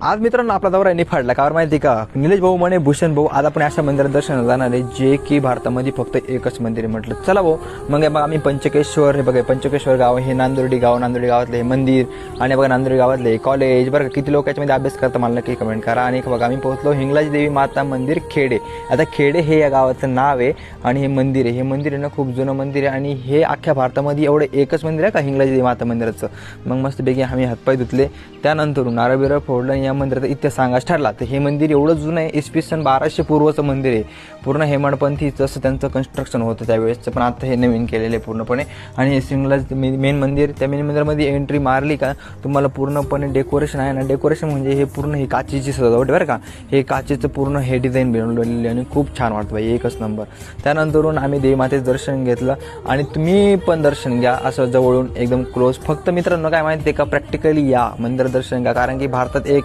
आज मित्रांनो आपला दौरा निफाडला कारण माहिती का निलेश भाऊ म्हणे भूषण भाऊ आज आपण अशा मंदिरात दर्शनाला जाणार आहे जे की भारतामध्ये फक्त एकच मंदिर आहे. म्हटलं चला भाऊ मग बघा आम्ही पंचकेश्वर हे बघा पंचकेश्वर गाव हे नांदुर्डी गावातले हे मंदिर आणि बघा नांदुर्डी गावातले कॉलेज बरं किती लोक याच्यामध्ये अभ्यास करता मला नक्की कमेंट करा. आणि बघा आम्ही पोहोचलो हिंगलाज देवी माता मंदिर खेडे. आता खेडे हे या गावाचं नाव आहे आणि हे मंदिर आहे ना खूप जुनं मंदिर आहे आणि हे अख्ख्या भारतामध्ये एवढं एकच मंदिर आहे का हिंगलाज देवी माता मंदिराचं. मग मस्तपैकी आम्ही हातपाय धुतले त्यानंतर नारळ बिरळ फोडलं या मंदिराचा इतिहास सांगायचं ठरला. तर हे मंदिर एवढं जुनं आहे इसवी सन 1200 पूर्वचं मंदिर आहे. पूर्ण हेमाडपंथी जसं त्यांचं कन्स्ट्रक्शन होतं त्यावेळेसचं पण आता हे नवीन केलेलं आहे पूर्णपणे. आणि हे सिंगलाज मेन मंदिर त्या मेन मंदिरामध्ये एंट्री मारली का तुम्हाला पूर्णपणे डेकोरेशन आहे ना डेकोरेशन म्हणजे हे पूर्ण ही काचेची सजावट बरं का. हे काचेचं पूर्ण हे डिझाईन बनवलेली आणि खूप छान वाटतं भाई एकच नंबर. त्यानंतरून आम्ही देवी मातेचं दर्शन घेतलं आणि तुम्ही पण दर्शन घ्या असं जवळून एकदम क्लोज. फक्त मित्रांनो काय माहिती आहे का प्रॅक्टिकली या मंदिर दर्शन घ्या कारण की भारतात एक